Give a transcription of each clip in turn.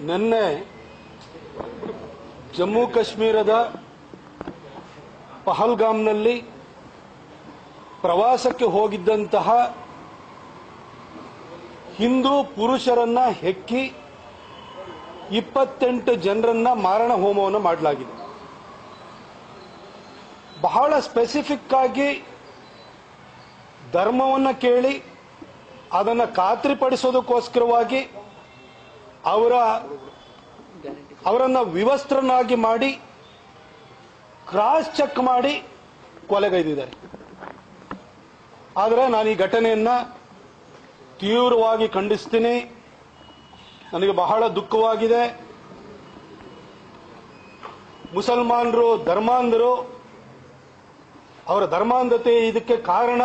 ನಿನ್ನೆ ಜಮ್ಮು ಕಾಶ್ಮೀರದ ಪಹಲ್ಗಾಮ್ನಲ್ಲಿ ಪ್ರವಾಸಕ್ಕೆ ಹೋಗಿದ್ದಂತಹ ಹಿಂದೂ ಪುರುಷರನ್ನ ಹೆಕ್ಕಿ 28 ಜನರನ್ನ ಮಾರಣ ಹೋಮವನ್ನು ಮಾಡಲಾಗಿದೆ. ಬಹಳ ಸ್ಪೆಸಿಫಿಕ್ ಆಗಿ ಧರ್ಮವನ್ನು ಕೇಳಿ ಅದನ್ನು ಖಾತ್ರಿಪಡಿಸೋದಕ್ಕೋಸ್ಕರವಾಗಿ ಅವರನ್ನ ವಿವಸ್ತ್ರನಾಗಿ ಮಾಡಿ ಕ್ರಾಸ್ ಚೆಕ್ ಮಾಡಿ ಕೊಲೆಗೈದಿದ್ದಾರೆ. ಆದರೆ ನಾನು ಈ ಘಟನೆಯನ್ನ ತೀವ್ರವಾಗಿ ಖಂಡಿಸ್ತೀನಿ. ನನಗೆ ಬಹಳ ದುಃಖವಾಗಿದೆ. ಮುಸಲ್ಮಾನರು ಧರ್ಮಾಂಧರು, ಅವರ ಧರ್ಮಾಂಧತೆ ಇದಕ್ಕೆ ಕಾರಣ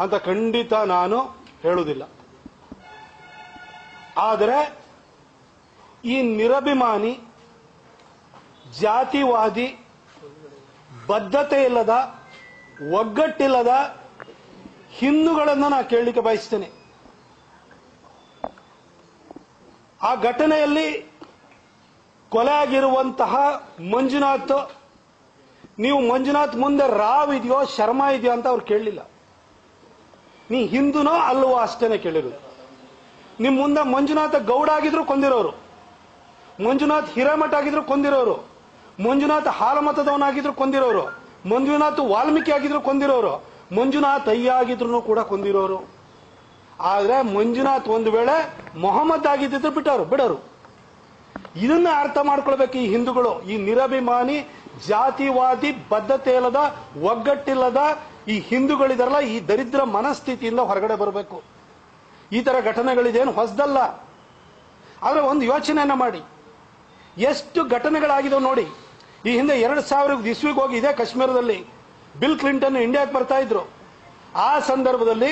ಅಂತ ಖಂಡಿತ ನಾನು ಹೇಳುವುದಿಲ್ಲ. ಆದರೆ ಈ ನಿರಭಿಮಾನಿ, ಜಾತಿವಾದಿ, ಬದ್ಧತೆ ಇಲ್ಲದ, ಒಗ್ಗಟ್ಟಿಲ್ಲದ ಹಿಂದೂಗಳನ್ನು ನಾನು ಕೇಳಲಿಕ್ಕೆ ಬಯಸ್ತೇನೆ. ಆ ಘಟನೆಯಲ್ಲಿ ಕೊಲೆ ಆಗಿರುವಂತಹ ಮಂಜುನಾಥ್, ನೀವು ಮಂಜುನಾಥ್ ಮುಂದೆ ರಾವ್ ಇದೆಯೋ ಶರ್ಮಾ ಇದೆಯೋ ಅಂತ ಅವ್ರು ಕೇಳಲಿಲ್ಲ. ನೀ ಹಿಂದೂನೋ ಅಲ್ವೋ ಅಷ್ಟೇನೆ ಕೇಳಿರೋದು. ನಿಮ್ ಮುಂದೆ ಮಂಜುನಾಥ ಗೌಡ ಆಗಿದ್ರು ಕೊಂದಿರೋರು, ಮಂಜುನಾಥ್ ಹಿರೇಮಠ ಆಗಿದ್ರು ಕೊಂದಿರೋರು, ಮಂಜುನಾಥ್ ಹಾಲಮತದವನಾಗಿದ್ರು ಕೊಂದಿರೋರು, ಮಂಜುನಾಥ್ ವಾಲ್ಮೀಕಿ ಆಗಿದ್ರು ಕೊಂದಿರೋರು, ಮಂಜುನಾಥ್ ಅಯ್ಯ ಆಗಿದ್ರು ಕೂಡ ಕೊಂದಿರೋರು. ಆದ್ರೆ ಮಂಜುನಾಥ್ ಒಂದು ವೇಳೆ ಮೊಹಮ್ಮದ್ ಆಗಿದ್ದಿದ್ರು ಬಿಡೋರು. ಇದನ್ನ ಅರ್ಥ ಮಾಡ್ಕೊಳ್ಬೇಕು ಈ ಹಿಂದೂಗಳು. ಈ ನಿರಭಿಮಾನಿ, ಜಾತಿವಾದಿ, ಬದ್ಧತೆ ಇಲ್ಲದ, ಒಗ್ಗಟ್ಟಿಲ್ಲದ ಈ ಹಿಂದೂಗಳಿದಾರಲ್ಲ, ಈ ದರಿದ್ರ ಮನಸ್ಥಿತಿಯಿಂದ ಹೊರಗಡೆ ಬರಬೇಕು. ಈ ತರ ಘಟನೆಗಳಿದೇನು ಹೊಸದಲ್ಲ. ಆದ್ರೆ ಒಂದು ಯೋಚನೆಯನ್ನ ಮಾಡಿ, ಎಷ್ಟು ಘಟನೆಗಳಾಗಿದಾವೆ ನೋಡಿ. ಈ ಹಿಂದೆ 2000 ಇಸ್ವಿಗೆ ಹೋಗಿ ಇದೇ ಕಾಶ್ಮೀರದಲ್ಲಿ ಬಿಲ್ ಕ್ಲಿಂಟನ್ ಇಂಡಿಯಾಕ್ಕೆ ಬರ್ತಾ ಇದ್ರು. ಆ ಸಂದರ್ಭದಲ್ಲಿ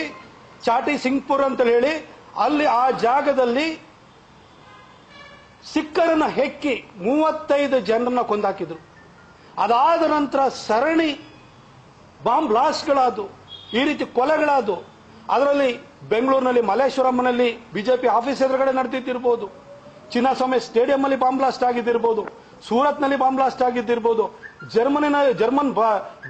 ಚಾಟಿ ಸಿಂಗ್ಪುರ್ ಅಂತ ಹೇಳಿ ಅಲ್ಲಿ ಆ ಜಾಗದಲ್ಲಿ ಸಿಖ್ಖರನ್ನ ಹೆಕ್ಕಿ 35 ಜನರನ್ನ ಕೊಂದಾಕಿದ್ರು. ಅದಾದ ನಂತರ ಸರಣಿ ಬಾಂಬ್ ಬ್ಲಾಸ್ಟ್ಗಳಾದವು, ಈ ರೀತಿ ಕೊಲೆಗಳಾದವು. ಅದರಲ್ಲಿ ಬೆಂಗಳೂರಿನಲ್ಲಿ ಮಲ್ಲೇಶ್ವರಂನಲ್ಲಿ ಬಿಜೆಪಿ ಆಫೀಸ್ ಎದುರುಗಡೆ ನಡೆದಿದ್ದಿರಬಹುದು, ಚಿನ್ನಸ್ವಾಮಿ ಸ್ಟೇಡಿಯಂ ಅಲ್ಲಿ ಬಾಂಬ್ ಬ್ಲಾಸ್ಟ್ ಆಗಿದ್ದಿರಬಹುದು, ಸೂರತ್ನಲ್ಲಿ ಬಾಂಬ್ ಬ್ಲಾಸ್ಟ್ ಆಗಿದ್ದಿರಬಹುದು, ಜರ್ಮನ್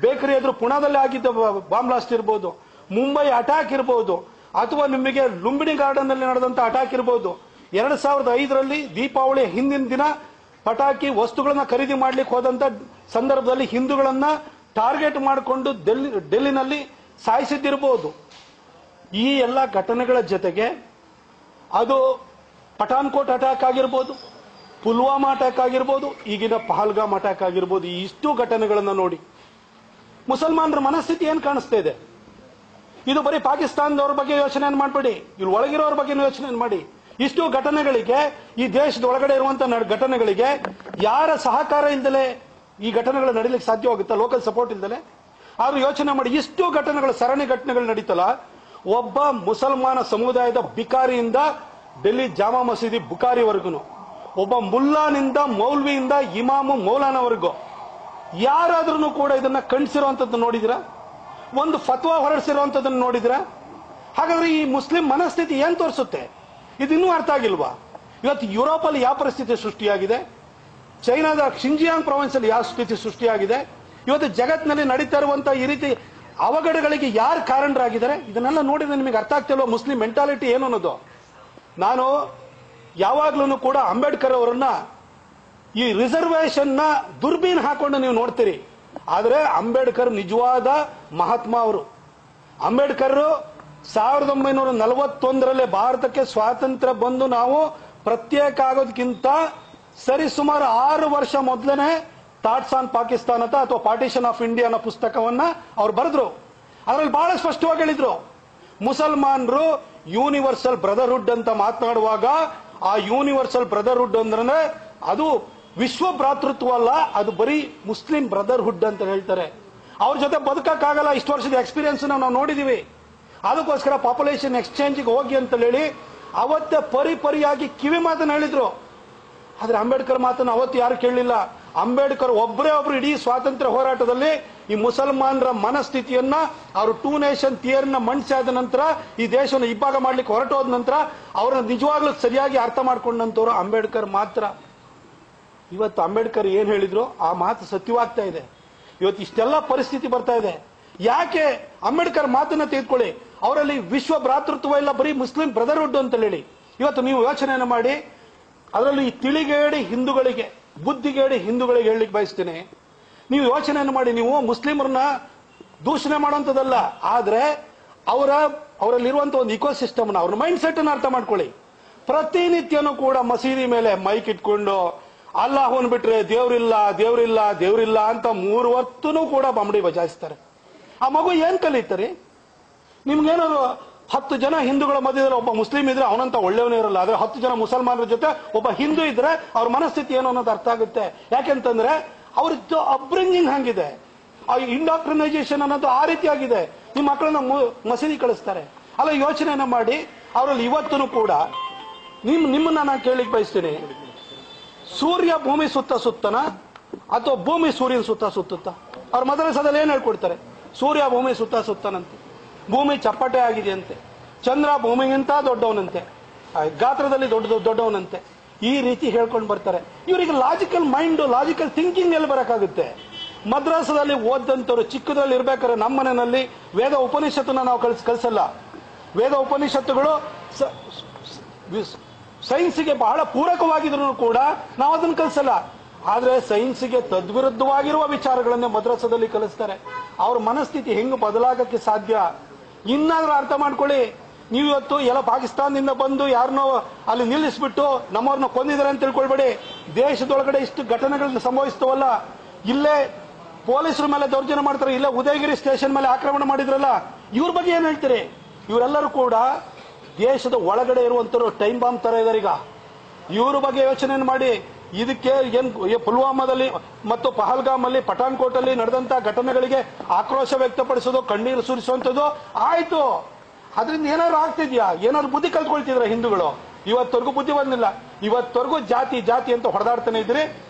ಬೇಕರಿ ಎದುರು ಪುಣಾದಲ್ಲಿ ಆಗಿದ್ದ ಬಾಂಬ್ ಬ್ಲಾಸ್ಟ್ ಇರಬಹುದು, ಮುಂಬೈ ಅಟ್ಯಾಕ್ ಇರಬಹುದು, ಅಥವಾ ನಿಮಗೆ ಲುಂಬಿನಿ ಗಾರ್ಡನ್ ನಲ್ಲಿ ನಡೆದಂತ ಅಟ್ಯಾಕ್ ಇರಬಹುದು. 2005ರಲ್ಲಿ ದೀಪಾವಳಿ ಹಿಂದಿನ ದಿನ ಪಟಾಕಿ ವಸ್ತುಗಳನ್ನ ಖರೀದಿ ಮಾಡ್ಲಿಕ್ಕೆ ಹೋದಂತ ಸಂದರ್ಭದಲ್ಲಿ ಹಿಂದೂಗಳನ್ನ ಟಾರ್ಗೆಟ್ ಮಾಡಿಕೊಂಡು ಡೆಲ್ಲಿನಲ್ಲಿ ಸಾಯಿಸಿದ್ದಿರಬಹುದು. ಈ ಎಲ್ಲ ಘಟನೆಗಳ ಜೊತೆಗೆ ಅದು ಪಠಾನ್ಕೋಟ್ ಅಟ್ಯಾಕ್ ಆಗಿರ್ಬೋದು, ಪುಲ್ವಾಮಾ ಅಟ್ಯಾಕ್ ಆಗಿರ್ಬೋದು, ಈಗಿನ ಪಹಲ್ಗಾಮ್ ಅಟ್ಯಾಕ್ ಆಗಿರ್ಬೋದು. ಈ ಇಷ್ಟು ಘಟನೆಗಳನ್ನ ನೋಡಿ ಮುಸಲ್ಮಾನರ ಮನಸ್ಥಿತಿ ಏನ್ ಕಾಣಿಸ್ತಾ ಇದೆ. ಇದು ಬರೀ ಪಾಕಿಸ್ತಾನದವ್ರ ಬಗ್ಗೆ ಯೋಚನೆ ಮಾಡಬೇಡಿ, ಇಲ್ಲಿ ಒಳಗಿರೋರ ಬಗ್ಗೆ ಯೋಚನೆ ಮಾಡಿ. ಇಷ್ಟು ಘಟನೆಗಳಿಗೆ, ಈ ದೇಶದ ಒಳಗಡೆ ಇರುವಂತಹ ಘಟನೆಗಳಿಗೆ ಯಾರ ಸಹಕಾರ ಇಲ್ದಲೆ ಈ ಘಟನೆಗಳು ನಡೀಲಿಕ್ಕೆ ಸಾಧ್ಯವಾಗುತ್ತಾ? Local support ಇಲ್ದಲೆ? ಆದ್ರೂ ಯೋಚನೆ ಮಾಡಿ, ಇಷ್ಟು ಘಟನೆಗಳು, ಸರಣಿ ಘಟನೆಗಳು ನಡೀತಲ್ಲ. ಒಬ್ಬ ಮುಸಲ್ಮಾನ ಸಮುದಾಯದ ಬಿಕಾರಿಯಿಂದ ಡೆಲ್ಲಿ ಜಾಮಾ ಮಸೀದಿ ಬುಕಾರಿವರೆಗೂ, ಒಬ್ಬ ಮುಲ್ಲಾನಿಂದ, ಮೌಲ್ವಿಯಿಂದ ಇಮಾಮು ಮೌಲಾನವರೆಗೂ ಯಾರಾದ್ರೂ ಕೂಡ ಇದನ್ನ ಖಂಡಿಸಿರುವಂತದ್ದು ನೋಡಿದಿರಾ? ಒಂದು ಫತ್ವಾ ಹೊರಡಿಸಿರುವಂತದನ್ನು ನೋಡಿದಿರಾ? ಹಾಗಾದ್ರೆ ಈ ಮುಸ್ಲಿಂ ಮನಸ್ಥಿತಿ ಏನ್ ತೋರಿಸುತ್ತೆ? ಇದಿನ್ನೂ ಅರ್ಥ ಆಗಿಲ್ವಾ? ಇವತ್ತು ಯುರೋಪ್ ಅಲ್ಲಿ ಯಾವ ಪರಿಸ್ಥಿತಿ ಸೃಷ್ಟಿಯಾಗಿದೆ, ಚೈನಾದ ಶಿಂಜಿಯಾಂಗ್ ಪ್ರಾವಿನ್ಸ್ ಅಲ್ಲಿ ಯಾವ ಸ್ಥಿತಿ ಸೃಷ್ಟಿಯಾಗಿದೆ, ಇವತ್ತು ಜಗತ್ತಿನಲ್ಲಿ ನಡೀತಾ ಇರುವಂತಹ ಈ ರೀತಿ ಅವಘಡಗಳಿಗೆ ಯಾರು ಕಾರಣರಾಗಿದ್ದಾರೆ? ಇದನ್ನೆಲ್ಲ ನೋಡಿದ್ರೆ ನಿಮಗೆ ಅರ್ಥ ಆಗ್ತಿಲ್ವ ಮುಸ್ಲಿಂ ಮೆಂಟಾಲಿಟಿ ಏನು ಅನ್ನೋದು? ನಾನು ಯಾವಾಗ್ಲೂ ಕೂಡ ಅಂಬೇಡ್ಕರ್ ಅವರನ್ನ ಈ ರಿಸರ್ವೇಶನ್ ನ ದುರ್ಬೀನ್ ಹಾಕೊಂಡು ನೀವು ನೋಡ್ತೀರಿ. ಆದ್ರೆ ಅಂಬೇಡ್ಕರ್ ನಿಜವಾದ ಮಹಾತ್ಮ ಅವರು. ಅಂಬೇಡ್ಕರ್ 1941ರಲ್ಲಿ ಭಾರತಕ್ಕೆ ಸ್ವಾತಂತ್ರ್ಯ ಬಂದು ನಾವು ಪ್ರತ್ಯೇಕ ಆಗೋದಕ್ಕಿಂತ ಸರಿಸುಮಾರು 6 ವರ್ಷ ಮೊದಲನೇ ಥಾಟ್ಸ್ ಆನ್ ಪಾಕಿಸ್ತಾನ ಅಥವಾ ಪಾರ್ಟಿಷನ್ ಆಫ್ ಇಂಡಿಯಾ ಅನ್ನೋ ಪುಸ್ತಕವನ್ನ ಅವ್ರು ಬರೆದ್ರು. ಅದರಲ್ಲಿ ಬಹಳ ಸ್ಪಷ್ಟವಾಗಿ ಹೇಳಿದ್ರು, ಮುಸಲ್ಮಾನರು ಯೂನಿವರ್ಸಲ್ ಬ್ರದರ್ಹುಡ್ ಅಂತ ಮಾತನಾಡುವಾಗ ಆ ಯೂನಿವರ್ಸಲ್ ಬ್ರದರ್ಹುಡ್ ಅಂದ್ರೆ ಅದು ವಿಶ್ವ ಭ್ರಾತೃತ್ವ ಅಲ್ಲ, ಅದು ಬರೀ ಮುಸ್ಲಿಂ ಬ್ರದರ್ಹುಡ್ ಅಂತ ಹೇಳ್ತಾರೆ. ಅವ್ರ ಜೊತೆ ಬದುಕಕ್ಕಾಗಲ್ಲ. ಇಷ್ಟು ವರ್ಷದ ಎಕ್ಸ್ಪೀರಿಯನ್ಸ್ ನಾವು ನೋಡಿದೀವಿ. ಅದಕ್ಕೋಸ್ಕರ ಪಾಪ್ಯುಲೇಷನ್ ಎಕ್ಸ್ಚೇಂಜ್ಗೆ ಹೋಗಿ ಅಂತ ಹೇಳಿ ಅವತ್ತೇ ಪರಿಯಾಗಿ ಕಿವಿ ಮಾತನ್ನು ಹೇಳಿದ್ರು. ಆದ್ರೆ ಅಂಬೇಡ್ಕರ್ ಮಾತನ್ನು ಅವತ್ತು ಯಾರು ಕೇಳಲಿಲ್ಲ. ಅಂಬೇಡ್ಕರ್ ಒಬ್ಬರೇ ಒಬ್ರು ಇಡೀ ಸ್ವಾತಂತ್ರ್ಯ ಹೋರಾಟದಲ್ಲಿ ಈ ಮುಸಲ್ಮಾನರ ಮನಸ್ಥಿತಿಯನ್ನ ಅವರು 2 ನೇಷನ್ ಥಿಯರಿನ ಮಂಡಿಸಾದ ನಂತರ ಈ ದೇಶವನ್ನು ಇಬ್ಬಾಗ ಮಾಡ್ಲಿಕ್ಕೆ ಹೊರಟೋದ ನಂತರ ಅವರನ್ನ ನಿಜವಾಗ್ಲೂ ಸರಿಯಾಗಿ ಅರ್ಥ ಮಾಡ್ಕೊಂಡಂತವ್ರು ಅಂಬೇಡ್ಕರ್ ಮಾತ್ರ. ಇವತ್ತು ಅಂಬೇಡ್ಕರ್ ಏನ್ ಹೇಳಿದ್ರು ಆ ಮಾತು ಸತ್ಯವಾಗ್ತಾ ಇದೆ. ಇವತ್ತು ಇಷ್ಟೆಲ್ಲ ಪರಿಸ್ಥಿತಿ ಬರ್ತಾ ಇದೆ. ಯಾಕೆ ಅಂಬೇಡ್ಕರ್ ಮಾತನ್ನ ತೆಗೆದುಕೊಳ್ಳಿ, ಅವರಲ್ಲಿ ವಿಶ್ವ ಭ್ರಾತೃತ್ವ ಇಲ್ಲ, ಬರೀ ಮುಸ್ಲಿಂ ಬ್ರದರ್ಹುಡ್ ಅಂತ ಹೇಳಿ. ಇವತ್ತು ನೀವು ಯೋಚನೆಯನ್ನು ಮಾಡಿ, ಅದರಲ್ಲಿ ಈ ತಿಳಿಗೇಡಿ ಹಿಂದೂಗಳಿಗೆ, ಬುದ್ಧಿಗೇಡಿ ಹಿಂದೂಗಳಿಗೆ ಹೇಳಲಿಕ್ಕೆ ಬಯಸ್ತೀನಿ. ನೀವು ಯೋಚನೆಯನ್ನು ಮಾಡಿ, ನೀವು ಮುಸ್ಲಿಮರನ್ನ ದೂಷಣೆ ಮಾಡುವಂಥದ್ದಲ್ಲ, ಆದ್ರೆ ಅವರಲ್ಲಿರುವಂತಹ ಒಂದು ಇಕೋಸಿಸ್ಟಮ್ ಅವ್ರ ಮೈಂಡ್ ಸೆಟ್ ಅನ್ನು ಅರ್ಥ ಮಾಡ್ಕೊಳ್ಳಿ. ಪ್ರತಿನಿತ್ಯನೂ ಕೂಡ ಮಸೀದಿ ಮೇಲೆ ಮೈಕ್ ಇಟ್ಕೊಂಡು ಅಲ್ಲಾಹನ್ ಬಿಟ್ರೆ ದೇವ್ರಿಲ್ಲ ದೇವ್ರಿಲ್ಲ ದೇವ್ರಿಲ್ಲ ಅಂತ 3 ಹೊತ್ತೂ ಕೂಡ ಬಂಬಡಿ ಬಜಾಯಿಸ್ತಾರೆ. ಆ ಮಗು ಏನ್ ಕಲಿತಾರೆ? ನಿಮ್ಗೇನಾದ್ರು 10 ಜನ ಹಿಂದೂಗಳ ಮಧ್ಯದಲ್ಲಿ ಒಬ್ಬ ಮುಸ್ಲಿಂ ಇದ್ರೆ ಅವನಂತ ಒಳ್ಳೆಯವನೇ ಇರಲ್ಲ, ಆದ್ರೆ 10 ಜನ ಮುಸಲ್ಮಾನರ ಜೊತೆ ಒಬ್ಬ ಹಿಂದೂ ಇದ್ರೆ ಅವ್ರ ಮನಸ್ಥಿತಿ ಏನು ಅನ್ನೋದು ಅರ್ಥ ಆಗುತ್ತೆ. ಯಾಕೆಂತಂದ್ರೆ ಅವ್ರದ್ದು ಅಪ್ಬ್ರಿಂಗಿಂಗ್ ಹಂಗಿದೆ, ಆ ಇಂಡಾಕ್ಟ್ರಿನೈಸೇಷನ್ ಅನ್ನೋದು ಆ ರೀತಿಯಾಗಿದೆ. ನಿಮ್ಮ ಮಕ್ಕಳನ್ನ ಮಸೀದಿ ಕಳಿಸ್ತಾರೆ. ಅಲ್ಲ, ಯೋಚನೆಯನ್ನ ಮಾಡಿ. ಅವರಲ್ಲಿ ಇವತ್ತೂ ಕೂಡ ನಿಮ್ಮನ್ನ ನಾನು ಕೇಳಿಕ್ ಬಯಸ್ತೀನಿ, ಸೂರ್ಯ ಭೂಮಿ ಸುತ್ತನ ಅಥವಾ ಭೂಮಿ ಸೂರ್ಯನ ಸುತ್ತುತ್ತ? ಅವ್ರ ಮದರಸದಲ್ಲಿ ಏನ್ ಹೇಳ್ಕೊಡ್ತಾರೆ? ಸೂರ್ಯ ಭೂಮಿ ಸುತ್ತನಂತೆ, ಭೂಮಿ ಚಪ್ಪಟೆ ಆಗಿದೆಯಂತೆ, ಚಂದ್ರ ಭೂಮಿಗಿಂತ ದೊಡ್ಡವನಂತೆ, ಗಾತ್ರದಲ್ಲಿ ದೊಡ್ಡವನಂತೆ, ಈ ರೀತಿ ಹೇಳ್ಕೊಂಡು ಬರ್ತಾರೆ. ಇವರಿಗೆ ಲಾಜಿಕಲ್ ಮೈಂಡ್, ಲಾಜಿಕಲ್ ಥಿಂಕಿಂಗ್ ಎಲ್ಲಿ ಬರಕಾಗುತ್ತೆ? ಮದ್ರಾಸದಲ್ಲಿ ಓದಂತವ್ರು ಚಿಕ್ಕದ್ರಲ್ಲಿ ಇರ್ಬೇಕಾದ್ರೆ ನಮ್ಮ ಮನೆಯಲ್ಲಿ ವೇದ ಉಪನಿಷತ್ತನ್ನ ನಾವು ಕಲಿಸಲ್ಲ. ವೇದ ಉಪನಿಷತ್ತುಗಳು ಸೈನ್ಸ್ಗೆ ಬಹಳ ಪೂರಕವಾಗಿದ್ರು ಕೂಡ ನಾವು ಅದನ್ನು ಕಲಿಸಲ್ಲ. ಆದ್ರೆ ಸೈನ್ಸ್ಗೆ ತದ್ವಿರುದ್ಧವಾಗಿರುವ ವಿಚಾರಗಳನ್ನೇ ಮದ್ರಾಸದಲ್ಲಿ ಕಲಿಸ್ತಾರೆ. ಅವ್ರ ಮನಸ್ಥಿತಿ ಹೆಂಗ್ ಬದಲಾಗಕ್ಕೆ ಸಾಧ್ಯ? ಇನ್ನಾದ್ರೂ ಅರ್ಥ ಮಾಡ್ಕೊಳ್ಳಿ. ನೀವು ಇವತ್ತು ಎಲ್ಲ ಪಾಕಿಸ್ತಾನದಿಂದ ಬಂದು ಯಾರನ್ನೋ ಅಲ್ಲಿ ನಿಲ್ಲಿಸ್ಬಿಟ್ಟು ನಮ್ಮವ್ರನ್ನ ಕೊಂದಿದ್ದಾರೆ ಅಂತ ತಿಳ್ಕೊಳ್ಬೇಡಿ. ದೇಶದೊಳಗಡೆ ಇಷ್ಟು ಘಟನೆಗಳನ್ನ ಸಂಭವಿಸ್ತವಲ್ಲ, ಇಲ್ಲೇ ಪೊಲೀಸರ ಮೇಲೆ ದೌರ್ಜನ್ಯ ಮಾಡ್ತಾರೆ, ಇಲ್ಲೇ ಉದಯಗಿರಿ ಸ್ಟೇಷನ್ ಮೇಲೆ ಆಕ್ರಮಣ ಮಾಡಿದ್ರಲ್ಲ, ಇವ್ರ ಬಗ್ಗೆ ಏನ್ ಹೇಳ್ತೀರಿ? ಇವರೆಲ್ಲರೂ ಕೂಡ ದೇಶದ ಒಳಗಡೆ ಇರುವಂತರು ಟೈಮ್ ಬಾಂಬ್ ತರ ಇದಾರೆ. ಈಗ ಇವ್ರ ಬಗ್ಗೆ ಯೋಚನೆ ಮಾಡಿ. ಇದಕ್ಕೆ ಪುಲ್ವಾಮಾದಲ್ಲಿ ಮತ್ತು ಪಹಲ್ಗಾಮ್ ಅಲ್ಲಿ, ಪಠಾನ್ಕೋಟ್ ಅಲ್ಲಿ ನಡೆದಂತಹ ಘಟನೆಗಳಿಗೆ ಆಕ್ರೋಶ ವ್ಯಕ್ತಪಡಿಸೋದು, ಕಣ್ಣೀರು ಸುರಿಸುವಂತದ್ದು ಆಯ್ತು. ಅದರಿಂದ ಏನಾದ್ರು ಆಗ್ತಿದ್ಯಾ? ಏನಾದ್ರು ಬುದ್ಧಿ ಕಲ್ತ್ಕೊಳ್ತಿದ್ರ ಹಿಂದೂಗಳು? ಇವತ್ತವರೆಗೂ ಬುದ್ಧಿ ಬಂದಿಲ್ಲ. ಇವತ್ತವರೆಗೂ ಜಾತಿ ಜಾತಿ ಅಂತ ಹೊಡೆದಾಡ್ತಾನೆ ಇದ್ರಿ.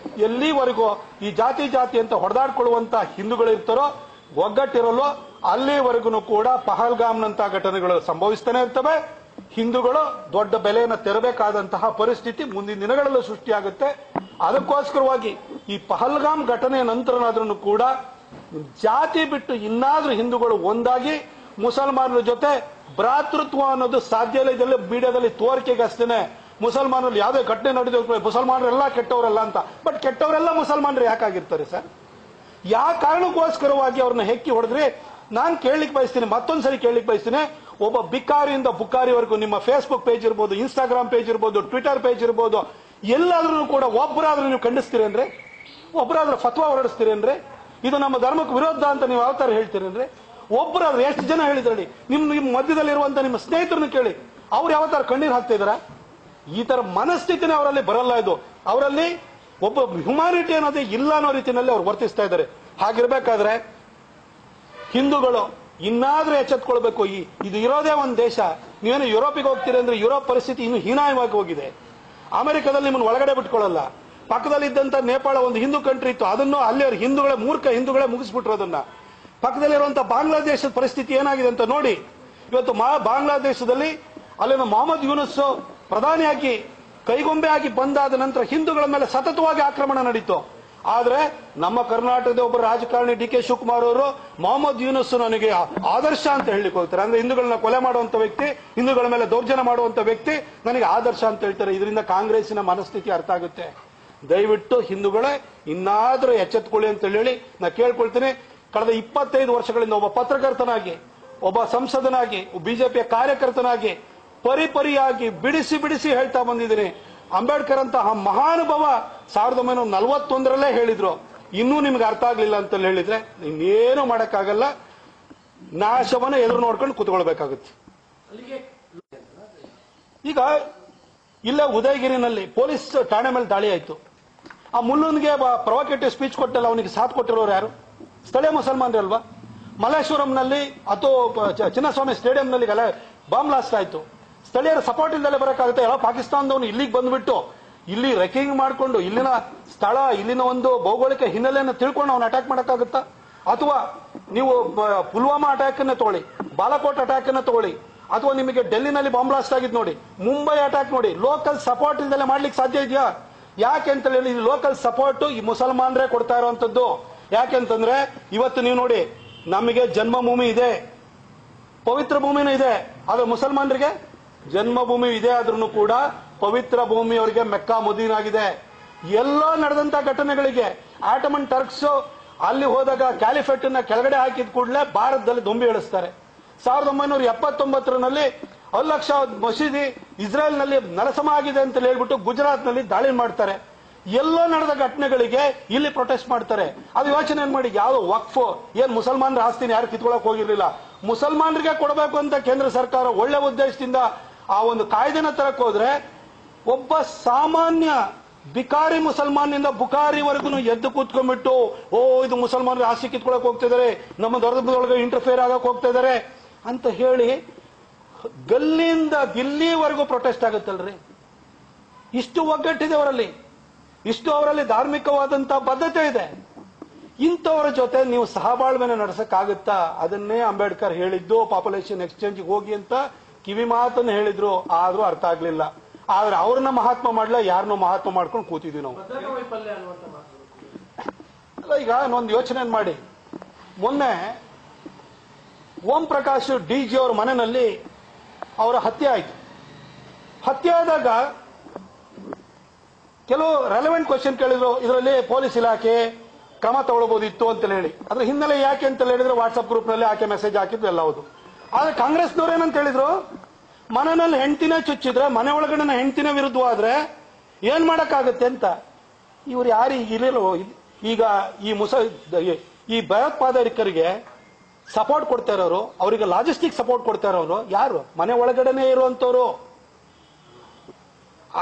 ಎಲ್ಲಿವರೆಗೂ ಈ ಜಾತಿ ಜಾತಿ ಅಂತ ಹೊಡೆದಾಡ್ಕೊಳ್ಳುವಂತ ಹಿಂದೂಗಳು ಇರ್ತಾರೋ, ಒಗ್ಗಟ್ಟಿರಲು, ಅಲ್ಲಿವರೆಗೂ ಕೂಡ ಪಹಲ್ಗಾಮ್ನಂತಹ ಘಟನೆಗಳು ಸಂಭವಿಸ್ತಾನೆ ಇರ್ತವೆ. ಹಿಂದೂಗಳು ದೊಡ್ಡ ಬೆಲೆಯನ್ನು ತೆರಬೇಕಾದಂತಹ ಪರಿಸ್ಥಿತಿ ಮುಂದಿನ ದಿನಗಳಲ್ಲೂ ಸೃಷ್ಟಿಯಾಗುತ್ತೆ. ಅದಕ್ಕೋಸ್ಕರವಾಗಿ ಈ ಪಹಲ್ಗಾಮ್ ಘಟನೆಯ ನಂತರನಾದ್ರೂ ಕೂಡ ಜಾತಿ ಬಿಟ್ಟು ಇನ್ನಾದ್ರೂ ಹಿಂದೂಗಳು ಒಂದಾಗಿ ಮುಸಲ್ಮಾನರ ಜೊತೆ ಭ್ರಾತೃತ್ವ ಅನ್ನೋದು ಸಾಧ್ಯ ಇಲ್ಲ. ಇದೆಲ್ಲ ಮೀಡಿಯಾದಲ್ಲಿ ತೋರಿಕೆಗೆ ಅಷ್ಟೇನೆ. ಮುಸಲ್ಮಾನರಲ್ಲಿ ಯಾವುದೇ ಘಟನೆ ನಡೆದ ಮುಸಲ್ಮಾನರೆಲ್ಲ ಕೆಟ್ಟವರೆಲ್ಲ ಅಂತ. ಬಟ್ ಕೆಟ್ಟವರೆಲ್ಲ ಮುಸಲ್ಮಾನರು ಯಾಕಾಗಿರ್ತಾರೆ ಸರ್? ಯಾವ ಕಾರಣಕ್ಕೋಸ್ಕರವಾಗಿ ಅವ್ರನ್ನ ಹೆಕ್ಕಿ ಹೊಡೆದ್ರಿ? ನಾನು ಕೇಳಲಿಕ್ಕೆ ಬಯಸ್ತೀನಿ, ಮತ್ತೊಂದ್ಸರಿ ಕೇಳಲಿಕ್ಕೆ ಬಯಸ್ತೀನಿ. ಒಬ್ಬ ಬಿಕಾರಿಯಿಂದ ಬುಕಾರಿವರೆಗೂ ನಿಮ್ಮ ಫೇಸ್ಬುಕ್ ಪೇಜ್ ಇರ್ಬೋದು, ಇನ್ಸ್ಟಾಗ್ರಾಮ್ ಪೇಜ್ ಇರ್ಬೋದು, ಟ್ವಿಟರ್ ಪೇಜ್ ಇರ್ಬೋದು, ಎಲ್ಲಾದ್ರೂ ಕೂಡ ಒಬ್ಬರಾದ್ರೂ ನೀವು ಖಂಡಿಸ್ತೀರೇನ್ರಿ? ಒಬ್ಬರಾದ್ರೂ ಫತ್ವಾ ಹೊರಡಿಸ್ತೀರೇನ್ರಿ? ಇದು ನಮ್ಮ ಧರ್ಮಕ್ಕೆ ವಿರೋಧ ಅಂತ ನೀವು ಯಾವ ತರ ಹೇಳ್ತೀರೇನ್ರಿ? ಒಬ್ಬರಾದ್ರೂ ಎಷ್ಟು ಜನ ಹೇಳಿದ್ರಲ್ಲಿ? ನಿಮ್ಮ ಮಧ್ಯದಲ್ಲಿರುವಂತ ನಿಮ್ಮ ಸ್ನೇಹಿತರನ್ನ ಕೇಳಿ, ಅವ್ರು ಯಾವ ತರ ಕಣ್ಣೀರು ಹಾಕ್ತಾ ಇದಾರ? ಈ ತರ ಮನಸ್ಥಿತಿನೇ ಅವರಲ್ಲಿ ಬರಲ್ಲ. ಇದು ಅವರಲ್ಲಿ ಒಬ್ಬ ಹ್ಯುಮ್ಯಾನಿಟಿ ಅನ್ನೋದೇ ಇಲ್ಲ ಅನ್ನೋ ರೀತಿಯಲ್ಲಿ ಅವ್ರು ವರ್ತಿಸ್ತಾ ಇದ್ದಾರೆ. ಹಾಗಿರ್ಬೇಕಾದ್ರೆ ಹಿಂದೂಗಳು ಇನ್ನಾದ್ರೂ ಎಚ್ಚೆತ್ಕೊಳ್ಬೇಕು. ಇದು ಇರೋದೇ ಒಂದು ದೇಶ. ನೀವೇನು ಯುರೋಪಿಗೆ ಹೋಗ್ತೀರಿ ಅಂದ್ರೆ ಯುರೋಪ್ ಪರಿಸ್ಥಿತಿ ಇನ್ನು ಹೀನಾಯವಾಗಿ ಹೋಗಿದೆ. ಅಮೆರಿಕದಲ್ಲಿ ನಿಮ್ಮನ್ನು ಒಳಗಡೆ ಬಿಟ್ಕೊಳ್ಳಲ್ಲ. ಪಕ್ಕದಲ್ಲಿದ್ದಂತ ನೇಪಾಳ ಒಂದು ಹಿಂದೂ ಕಂಟ್ರಿ ಇತ್ತು, ಅದನ್ನು ಅಲ್ಲಿ ಹಿಂದೂಗಳೇ, ಮೂರ್ಖ ಹಿಂದೂಗಳೇ ಮುಗಿಸ್ಬಿಟ್ರು ಅದನ್ನ. ಪಕ್ಕದಲ್ಲಿರುವಂತಹ ಬಾಂಗ್ಲಾದೇಶದ ಪರಿಸ್ಥಿತಿ ಏನಾಗಿದೆ ಅಂತ ನೋಡಿ. ಇವತ್ತು ಬಾಂಗ್ಲಾದೇಶದಲ್ಲಿ ಅಲ್ಲಿನ ಮೊಹಮ್ಮದ್ ಯೂನುಸ್ ಪ್ರಧಾನಿಯಾಗಿ ಕೈಗೊಂಬೆ ಆಗಿ ಬಂದಾದ ನಂತರ ಹಿಂದೂಗಳ ಮೇಲೆ ಸತತವಾಗಿ ಆಕ್ರಮಣ ನಡೀತು. ಆದ್ರೆ ನಮ್ಮ ಕರ್ನಾಟಕದ ಒಬ್ಬ ರಾಜಕಾರಣಿ ಡಿ ಕೆ ಶಿವಕುಮಾರ್ ಅವರು ಮೊಹಮ್ಮದ್ ಯೂನುಸ್ ನನಗೆ ಆದರ್ಶ ಅಂತ ಹೇಳಲಿಕ್ಕೆ ಹೋಗ್ತಾರೆ. ಅಂದ್ರೆ ಹಿಂದೂಗಳನ್ನ ಕೊಲೆ ಮಾಡುವಂತ ವ್ಯಕ್ತಿ, ಹಿಂದೂಗಳ ಮೇಲೆ ದೌರ್ಜನ್ಯ ಮಾಡುವಂತ ವ್ಯಕ್ತಿ ನನಗೆ ಆದರ್ಶ ಅಂತ ಹೇಳ್ತಾರೆ. ಇದರಿಂದ ಕಾಂಗ್ರೆಸ್ಸಿನ ಮನಸ್ಥಿತಿ ಅರ್ಥ ಆಗುತ್ತೆ. ದಯವಿಟ್ಟು ಹಿಂದೂಗಳೇ ಇನ್ನಾದ್ರೂ ಎಚ್ಚೆತ್ಕೊಳ್ಳಿ ಅಂತ ಹೇಳಿ ನಾ ಕೇಳ್ಕೊಳ್ತೀನಿ. ಕಳೆದ 25 ವರ್ಷಗಳಿಂದ ಒಬ್ಬ ಪತ್ರಕರ್ತನಾಗಿ, ಒಬ್ಬ ಸಂಸದನಾಗಿ, ಬಿಜೆಪಿಯ ಕಾರ್ಯಕರ್ತನಾಗಿ ಪರಿಪರಿಯಾಗಿ ಬಿಡಿಸಿ ಬಿಡಿಸಿ ಹೇಳ್ತಾ ಬಂದಿದ್ದೀನಿ. ಅಂಬೇಡ್ಕರ್ ಅಂತಹ ಮಹಾನುಭಾವ 1941ರಲ್ಲೇ ಹೇಳಿದ್ರು. ಇನ್ನೂ ನಿಮ್ಗೆ ಅರ್ಥ ಆಗ್ಲಿಲ್ಲ ಅಂತ ಹೇಳಿದ್ರೆ ಇನ್ನೇನು ಮಾಡಕ್ಕಾಗಲ್ಲ. ನಾಶವನ್ನ ಎದುರು ನೋಡ್ಕೊಂಡು ಕೂತ್ಕೊಳ್ಬೇಕಾಗುತ್ತೆ. ಈಗ ಇಲ್ಲೇ ಉದಯಗಿರಿನಲ್ಲಿ ಪೊಲೀಸ್ ಠಾಣೆ ಮೇಲೆ ದಾಳಿ ಆಯ್ತು. ಆ ಮುಲ್ಲುನ್ಗೆ ಪ್ರೊವೋಕೇಟಿವ್ ಸ್ಪೀಚ್ ಕೊಟ್ಟಲ್ಲ, ಅವನಿಗೆ ಸಾಥ್ ಕೊಟ್ಟಿರೋರು ಯಾರು? ಸ್ಥಳೀಯ ಮುಸಲ್ಮಾನರೇ ಅಲ್ವಾ? ಮಲ್ಲೇಶ್ವರಂನಲ್ಲಿ ಅಥವಾ ಚಿನ್ನಸ್ವಾಮಿ ಸ್ಟೇಡಿಯಂನಲ್ಲಿ ಬಾಂಬ್ ಬ್ಲಾಸ್ಟ್ ಆಯ್ತು. ಸ್ಥಳೀಯರ ಸಪೋರ್ಟ್ ಇಲ್ಲದೆ ಬರಕ್ಕಾಗುತ್ತೆ? ಯಾವ ಪಾಕಿಸ್ತಾನದವನು ಇಲ್ಲಿಗೆ ಬಂದ್ಬಿಟ್ಟು ಇಲ್ಲಿ ರೆಕಿಂಗ್ ಮಾಡಿಕೊಂಡು ಇಲ್ಲಿನ ಸ್ಥಳ, ಇಲ್ಲಿನ ಒಂದು ಭೌಗೋಳಿಕ ಹಿನ್ನೆಲೆಯನ್ನು ತಿಳ್ಕೊಂಡು ಅವನು ಅಟ್ಯಾಕ್ ಮಾಡಕ್ಕಾಗುತ್ತಾ? ಅಥವಾ ನೀವು ಪುಲ್ವಾಮಾ ಅಟ್ಯಾಕ್ ಅನ್ನ ತಗೊಳ್ಳಿ, ಬಾಲಾಕೋಟ್ ಅಟ್ಯಾಕ್ ಅನ್ನ ತಗೊಳ್ಳಿ, ಅಥವಾ ನಿಮಗೆ ಡೆಲ್ಲಿನಲ್ಲಿ ಬಾಂಬ್ ಬ್ಲಾಸ್ಟ್ ಆಗಿದ್ ನೋಡಿ, ಮುಂಬೈ ಅಟ್ಯಾಕ್ ನೋಡಿ, ಲೋಕಲ್ ಸಪೋರ್ಟ್ ಇಲ್ದಲೆ ಮಾಡ್ಲಿಕ್ಕೆ ಸಾಧ್ಯ ಇದೆಯಾ? ಯಾಕೆ ಅಂತ ಹೇಳಿ ಲೋಕಲ್ ಸಪೋರ್ಟ್ ಈ ಮುಸಲ್ಮಾನರೇ ಕೊಡ್ತಾ ಇರುವಂತದ್ದು. ಯಾಕೆಂತಂದ್ರೆ ಇವತ್ತು ನೀವು ನೋಡಿ, ನಮಗೆ ಜನ್ಮಭೂಮಿ ಇದೆ, ಪವಿತ್ರ ಭೂಮಿನೂ ಇದೆ, ಆದ್ರೆ ಮುಸಲ್ಮಾನರಿಗೆ ಜನ್ಮಭೂಮಿ ಇದೆ ಆದ್ರೂ ಕೂಡ ಪವಿತ್ರ ಭೂಮಿ ಅವರಿಗೆ ಮೆಕ್ಕಾ ಮದೀನಾ ಆಗಿದೆ. ಎಲ್ಲೋ ನಡೆದಂತ ಘಟನೆಗಳಿಗೆ ಆಟಮನ್ ಟರ್ಕ್ಸ್ ಅಲ್ಲಿ ಹೋದಾಗ ಕ್ಯಾಲಿಫೆಟ್ ನ ಕೆಳಗಡೆ ಹಾಕಿದ ಕೂಡಲೇ ಭಾರತದಲ್ಲಿ ದೊಂಬಿ ಇಳಿಸ್ತಾರೆ. 1979ರಲ್ಲಿ ಅಲ್-ಅಕ್ಸಾ ಮಸೀದಿ ಇಸ್ರೇಲ್ ನಲ್ಲಿ ನರಸಮ ಆಗಿದೆ ಅಂತ ಹೇಳ್ಬಿಟ್ಟು ಗುಜರಾತ್ ನಲ್ಲಿ ದಾಳಿ ಮಾಡ್ತಾರೆ. ಎಲ್ಲೋ ನಡೆದ ಘಟನೆಗಳಿಗೆ ಇಲ್ಲಿ ಪ್ರೊಟೆಸ್ಟ್ ಮಾಡ್ತಾರೆ. ಅದು ಯೋಚನೆ ಮಾಡಿ, ಯಾವ ವಕ್ಫ್ ಏನ್ ಮುಸಲ್ಮಾನರ ಆಸ್ತಿನ ಯಾರು ಕಿತ್ಕೊಳಕ್ ಹೋಗಿರ್ಲಿಲ್ಲ, ಮುಸಲ್ಮಾನರಿಗೆ ಕೊಡಬೇಕು ಅಂತ ಕೇಂದ್ರ ಸರ್ಕಾರ ಒಳ್ಳೆ ಉದ್ದೇಶದಿಂದ ಆ ಒಂದು ಕಾಯ್ದೆನ ತರಕ್ ಹೋದ್ರೆ ಒಬ್ಬ ಸಾಮಾನ್ಯ ಬಿಕಾರಿ ಮುಸಲ್ಮಾನಿಂದ ಬುಕಾರಿವರೆಗೂ ಎದ್ದು ಕೂತ್ಕೊಂಡ್ಬಿಟ್ಟು, ಓ ಇದು ಮುಸಲ್ಮಾನರ ಆಸ್ತಿ ಕಿತ್ಕೊಳಕ್ ಹೋಗ್ತಿದ್ದಾರೆ, ನಮ್ಮ ಧರ್ಮದೊಳಗೆ ಇಂಟರ್ಫಿಯರ್ ಆಗಕ್ ಹೋಗ್ತಾ ಇದಾರೆ ಅಂತ ಹೇಳಿ ಗಲ್ಲಿಂದ ದಿಲ್ಲಿವರೆಗೂ ಪ್ರೊಟೆಸ್ಟ್ ಆಗುತ್ತಲ್ರಿ. ಇಷ್ಟು ಒಗ್ಗಟ್ಟಿದೆ ಅವರಲ್ಲಿ, ಇಷ್ಟು ಅವರಲ್ಲಿ ಧಾರ್ಮಿಕವಾದಂತಹ ಬದ್ಧತೆ ಇದೆ. ಇಂಥವರ ಜೊತೆ ನೀವು ಸಹಬಾಳ್ವೆನ ನಡೆಸಕ್ಕಾಗುತ್ತಾ? ಅದನ್ನೇ ಅಂಬೇಡ್ಕರ್ ಹೇಳಿದ್ದು, ಪಾಪ್ಯುಲೇಷನ್ ಎಕ್ಸ್ಚೇಂಜ್ ಹೋಗಿ ಅಂತ ಕಿವಿ ಮಾತನ್ನು ಹೇಳಿದ್ರು, ಆದ್ರೂ ಅರ್ಥ ಆಗ್ಲಿಲ್ಲ. ಆದ್ರೆ ಅವ್ರನ್ನ ಮಹಾತ್ಮ ಮಾಡ್ಲ, ಯಾರನ್ನೂ ಮಹಾತ್ಮ ಮಾಡ್ಕೊಂಡು ಕೂತಿದ್ವಿ ನಾವು. ಅಲ್ಲ, ಈಗ ಒಂದು ಯೋಚನೆ ಮಾಡಿ, ಮೊನ್ನೆ ಓಂ ಪ್ರಕಾಶ್ ಡಿಜಿ ಅವ್ರ ಮನೆಯಲ್ಲಿ ಅವರ ಹತ್ಯೆ ಆಯ್ತು. ಹತ್ಯೆ ಆದಾಗ ಕೆಲವು ರೆಲೆವೆಂಟ್ ಕ್ವಶನ್ ಕೇಳಿದ್ರು, ಇದರಲ್ಲಿ ಪೊಲೀಸ್ ಇಲಾಖೆ ಕ್ರಮ ತಗೊಳ್ಬಹುದಿತ್ತು ಅಂತ ಹೇಳಿ. ಅದ್ರ ಹಿನ್ನೆಲೆ ಯಾಕೆ ಅಂತ ಹೇಳಿದ್ರೆ ವಾಟ್ಸ್ಆಪ್ ಗ್ರೂಪ್ ನಲ್ಲಿ ಆಕೆ ಮೆಸೇಜ್ ಹಾಕಿದ್ರು ಎಲ್ಲ ಹೌದು. ಆದ್ರೆ ಕಾಂಗ್ರೆಸ್ನವ್ರು ಏನಂತ ಹೇಳಿದ್ರು, ಮನೆಯಲ್ಲಿ ಹೆಂಡತಿನ ಚುಚ್ಚಿದ್ರೆ, ಮನೆ ಒಳಗಡೆ ಹೆಂಡತಿನ ವಿರುದ್ಧವಾದ್ರೆ ಏನ್ ಮಾಡಕ್ಕಾಗತ್ತೆ ಅಂತ. ಇವ್ರು ಯಾರು ಇರಲಿಲ್ಲ. ಈಗ ಈ ಭಯೋತ್ಪಾದಕರಿಗೆ ಸಪೋರ್ಟ್ ಕೊಡ್ತಾ ಇರೋರು, ಅವರಿಗೆ ಲಾಜಿಸ್ಟಿಕ್ ಸಪೋರ್ಟ್ ಕೊಡ್ತಾ ಇರೋರು ಯಾರು? ಮನೆ ಒಳಗಡೆನೆ ಇರುವಂತವ್ರು.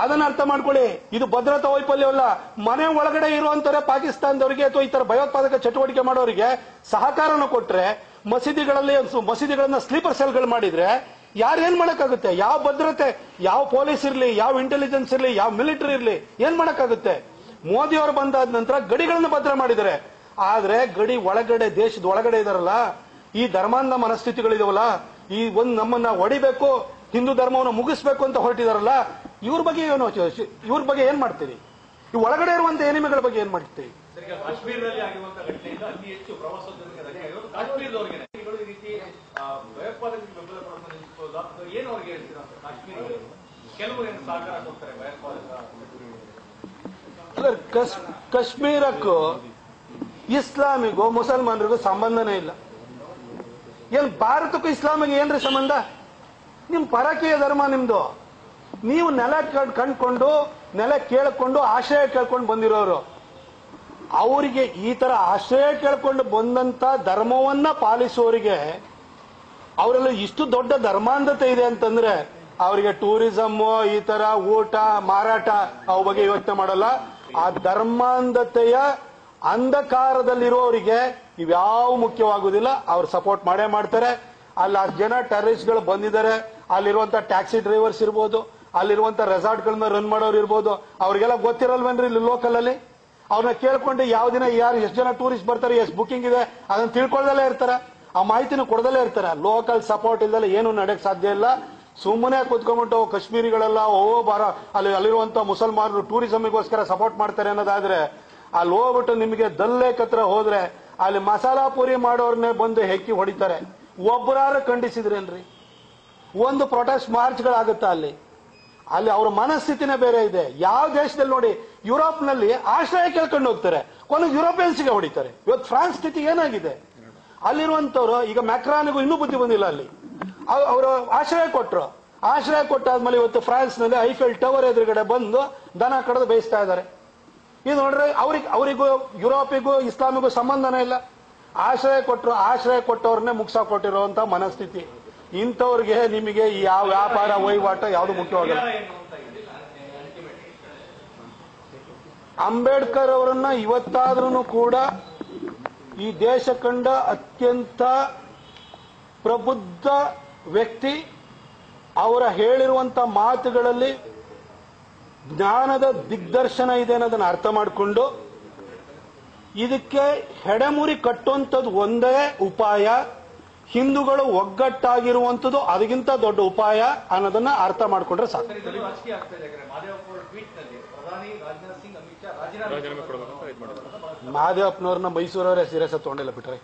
ಅದನ್ನ ಅರ್ಥ ಮಾಡ್ಕೊಳ್ಳಿ. ಇದು ಭದ್ರತಾ ವೈಫಲ್ಯವಲ್ಲ. ಮನೆ ಒಳಗಡೆ ಇರುವಂತವರೇ ಪಾಕಿಸ್ತಾನದವರಿಗೆ ಅಥವಾ ಈ ತರ ಭಯೋತ್ಪಾದಕ ಚಟುವಟಿಕೆ ಮಾಡೋರಿಗೆ ಸಹಕಾರನ ಕೊಟ್ರೆ, ಮಸೀದಿಗಳನ್ನ ಸ್ಲೀಪರ್ ಸೆಲ್ಗಳು ಮಾಡಿದ್ರೆ ಯಾರು ಏನ್ ಮಾಡಕ್ಕಾಗುತ್ತೆ? ಯಾವ ಭದ್ರತೆ, ಯಾವ ಪೊಲೀಸ್ ಇರ್ಲಿ, ಯಾವ ಇಂಟೆಲಿಜೆನ್ಸ್ ಇರ್ಲಿ, ಯಾವ ಮಿಲಿಟರಿ ಇರ್ಲಿ, ಏನ್ ಮಾಡಕ್ಕಾಗುತ್ತೆ? ಮೋದಿ ಅವರು ಬಂದಾದ ನಂತರ ಗಡಿಗಳನ್ನ ಭದ್ರ ಮಾಡಿದ್ದಾರೆ. ಆದ್ರೆ ಗಡಿ ಒಳಗಡೆ, ದೇಶದ ಒಳಗಡೆ ಇದಾರಲ್ಲ, ಈ ಧರ್ಮಾಂಧ ಮನಸ್ಥಿತಿಗಳಿದಾವಲ್ಲ, ಈ ಒಂದು ನಮ್ಮನ್ನ ಹೊಡಿಬೇಕು, ಹಿಂದೂ ಧರ್ಮವನ್ನು ಮುಗಿಸ್ಬೇಕು ಅಂತ ಹೊರಟಿದಾರಲ್ಲ, ಇವ್ರ ಬಗ್ಗೆ ಏನು, ಇವ್ರ ಬಗ್ಗೆ ಏನ್ ಮಾಡ್ತೀರಿ? ಈ ಒಳಗಡೆ ಇರುವಂತ ಎನಿಮೆಗಳ ಬಗ್ಗೆ ಏನ್ ಮಾಡ್ತೀರಿ? ಕಾಶ್ಮೀರದಲ್ಲಿ ಆಗಿರುವಂತಹ ಘಟನೆಯಿಂದ ಅತಿ ಹೆಚ್ಚು ಪ್ರವಾಸೋದ್ಯಮಕ್ಕೆ ಧಕ್ಕೆ ಆಗಿರೋದು ಕಾಶ್ಮೀರದವರಿಗೆ. ಈ ರೀತಿ ಭಯೋತ್ಪಾದಕರಿಗೆ ಬೆಂಬಲ ಕೊಡುವಂತ ಏನು ಅವ್ರಿಗೆ ಹೇಳ್ತೀರಾ? ಕಾಶ್ಮೀರ ಕೆಲವರು ಏನು ಸಹಕಾರ ಕೊಡ್ತಾರೆ ಭಯೋತ್ಪಾದಕ? ಕಾಶ್ಮೀರಕ್ಕೂ ಇಸ್ಲಾಮಿಗೂ ಮುಸಲ್ಮಾನರಿಗೂ ಸಂಬಂಧನೇ ಇಲ್ಲ. ಏನ್ ಭಾರತಕ್ಕೂ ಇಸ್ಲಾಮಿಗೆ ಏನ್ರಿ ಸಂಬಂಧ? ನಿಮ್ ಪರಕೀಯ ಧರ್ಮ ನಿಮ್ದು. ನೀವು ನೆಲ ಕಂಡ್ಕೊಂಡು, ನೆಲ ಕೇಳ್ಕೊಂಡು, ಆಶ್ರಯ ಕೇಳ್ಕೊಂಡು ಬಂದಿರೋರು. ಅವರಿಗೆ ಈ ತರ ಆಶ್ರಯ ಕೇಳ್ಕೊಂಡು ಬಂದಂತ ಧರ್ಮವನ್ನ ಪಾಲಿಸುವವರಿಗೆ ಅವರೆಲ್ಲ ಇಷ್ಟು ದೊಡ್ಡ ಧರ್ಮಾಂಧತೆ ಇದೆ ಅಂತಂದ್ರೆ ಅವರಿಗೆ ಟೂರಿಸಂ, ಈ ತರ ಊಟ, ಮಾರಾಟ ಅವ ಬಗ್ಗೆ ಯೋಚನೆ ಮಾಡಲ್ಲ. ಆ ಧರ್ಮಾಂಧತೆಯ ಅಂಧಕಾರದಲ್ಲಿರುವವರಿಗೆ ಇವ್ಯಾವ ಮುಖ್ಯವಾಗುವುದಿಲ್ಲ. ಅವ್ರು ಸಪೋರ್ಟ್ ಮಾಡೇ ಮಾಡ್ತಾರೆ. ಅಲ್ಲಿ 10 ಜನ ಟೆರರಿಸ್ಟ್ಗಳು ಬಂದಿದ್ದಾರೆ. ಅಲ್ಲಿರುವಂತ ಟ್ಯಾಕ್ಸಿ ಡ್ರೈವರ್ಸ್ ಇರ್ಬೋದು, ಅಲ್ಲಿರುವಂತ ರೆಸಾರ್ಟ್ಗಳನ್ನ ರನ್ ಮಾಡೋರು ಇರ್ಬೋದು. ಅವ್ರಿಗೆಲ್ಲ ಗೊತ್ತಿರಲ್ವೇನ್ರಿ ಇಲ್ಲಿ ಲೋಕಲ್ ಅಲ್ಲಿ? ಅವ್ರನ್ನ ಕೇಳ್ಕೊಂಡು ಯಾವ ದಿನ ಯಾರು ಎಷ್ಟು ಜನ ಟೂರಿಸ್ಟ್ ಬರ್ತಾರೆ, ಎಷ್ಟು ಬುಕಿಂಗ್ ಇದೆ ಅದನ್ನ ತಿಳ್ಕೊಳ್ದಲ್ಲೇ ಇರ್ತಾರ, ಆ ಮಾಹಿತಿನ ಕೊಡದಲ್ಲೇ ಇರ್ತಾರೆ. ಲೋಕಲ್ ಸಪೋರ್ಟ್ ಇಲ್ದಲ್ಲ ಏನು ನಡೆಯಕ್ ಸಾಧ್ಯ ಇಲ್ಲ. ಸುಮ್ಮನೆ ಕೂತ್ಕೊಂಡ್ಬಿಟ್ಟು ಕಾಶ್ಮೀರಿಗಳೆಲ್ಲ ಅಲ್ಲಿರುವಂತ ಮುಸಲ್ಮಾನರು ಟೂರಿಸಂಗೋಸ್ಕರ ಸಪೋರ್ಟ್ ಮಾಡ್ತಾರೆ ಅನ್ನೋದಾದ್ರೆ, ಅಲ್ಲಿ ಹೋಗ್ಬಿಟ್ಟು ನಿಮಗೆ ದಲ್ಲೇಕ್ ಹತ್ರ ಹೋದ್ರೆ ಅಲ್ಲಿ ಮಸಾಲಾ ಪೂರಿ ಮಾಡೋರ್ನೇ ಬಂದು ಹೆಕ್ಕಿ ಹೊಡಿತಾರೆ. ಒಬ್ಬರಾರು ಖಂಡಿಸಿದ್ರೇನ್ರಿ? ಒಂದು ಪ್ರೊಟೆಸ್ಟ್ ಮಾರ್ಚ್ಗಳಾಗುತ್ತಾ ಅಲ್ಲಿ? ಅಲ್ಲಿ ಅವ್ರ ಮನಸ್ಥಿತಿನೇ ಬೇರೆ ಇದೆ. ಯಾವ ದೇಶದಲ್ಲಿ ನೋಡಿ, ಯುರೋಪ್ ನಲ್ಲಿ ಆಶ್ರಯ ಕೇಳ್ಕೊಂಡು ಹೋಗ್ತಾರೆ, ಕೊನೆಗೆ ಯುರೋಪಿಯನ್ಸ್ಗೆ ಹೊಡಿತಾರೆ. ಇವತ್ತು ಫ್ರಾನ್ಸ್ ಸ್ಥಿತಿ ಏನಾಗಿದೆ? ಅಲ್ಲಿರುವಂತವ್ರು ಈಗ ಮ್ಯಾಕ್ರಾನ್ಗೂ ಇನ್ನೂ ಬುದ್ಧಿ ಬಂದಿಲ್ಲ. ಅಲ್ಲಿ ಅವರು ಆಶ್ರಯ ಕೊಟ್ಟರು. ಆಶ್ರಯ ಕೊಟ್ಟಾದ್ಮೇಲೆ ಇವತ್ತು ಫ್ರಾನ್ಸ್ ನಲ್ಲಿ ಐಫೆಲ್ ಟವರ್ ಎದುರುಗಡೆ ಬಂದು ದನ ಕಡ್ದು ಬೇಯಿಸ್ತಾ ಇದ್ದಾರೆ. ಇದು ನೋಡ್ರೆ ಅವರಿಗೂ ಯುರೋಪಿಗೂ ಇಸ್ಲಾಮಿಗೂ ಸಂಬಂಧನೇ ಇಲ್ಲ. ಆಶ್ರಯ ಕೊಟ್ಟರು, ಆಶ್ರಯ ಕೊಟ್ಟವ್ರನ್ನೇ ಮುಗಿಸಾಕೊಟ್ಟಿರುವಂತ ಮನಸ್ಥಿತಿ. ಇಂಥವ್ರಿಗೆ ನಿಮಗೆ ಯಾವ ವ್ಯಾಪಾರ ವಹಿವಾಟ ಯಾವುದು ಮುಖ್ಯವಾಗಿಲ್ಲ. ಅಂಬೇಡ್ಕರ್ ಅವರನ್ನ ಇವತ್ತಾದ್ರೂ ಕೂಡ ಈ ದೇಶ ಕಂಡ ಅತ್ಯಂತ ಪ್ರಬುದ್ಧ ವ್ಯಕ್ತಿ. ಅವರ ಹೇಳಿರುವಂತ ಮಾತುಗಳಲ್ಲಿ ಜ್ಞಾನದ ದಿಗ್ದರ್ಶನ ಇದೆ ಅನ್ನೋದನ್ನ ಅರ್ಥ ಮಾಡಿಕೊಂಡು ಇದಕ್ಕೆ ಹೆಡೆಮುರಿ ಕಟ್ಟುವಂಥದ್ದು ಒಂದೇ ಉಪಾಯ, ಹಿಂದೂಗಳು ಒಗ್ಗಟ್ಟಾಗಿರುವಂಥದ್ದು ಅದಕ್ಕಿಂತ ದೊಡ್ಡ ಉಪಾಯ ಅನ್ನೋದನ್ನ ಅರ್ಥ ಮಾಡ್ಕೊಂಡ್ರೆ ಸಾಕು. ರಾಜಕೀಯ ಆಗ್ತಾ ಇದೆ. ಮಹದೇವಪ್ಪ ಅವರ ಟ್ವೀಟ್ ನಲ್ಲಿ ಪ್ರಧಾನಿ ರಾಜನಾಥ್ ಸಿಂಗ್, ಅಮಿತ್ ಶಾ ರಾಜೀನಾಮೆ ಕೊಡಬೇಕು ಅಂತ ಇದು ಮಾಡಿದ್ರು. ಮಹದೇವಪ್ಪನವ್ರನ್ನ ಮೈಸೂರವರೇ ಸೀರಿಯಸ್ ತಗೊಂಡಿಲ್ಲ ಬಿಟ್ರೆ.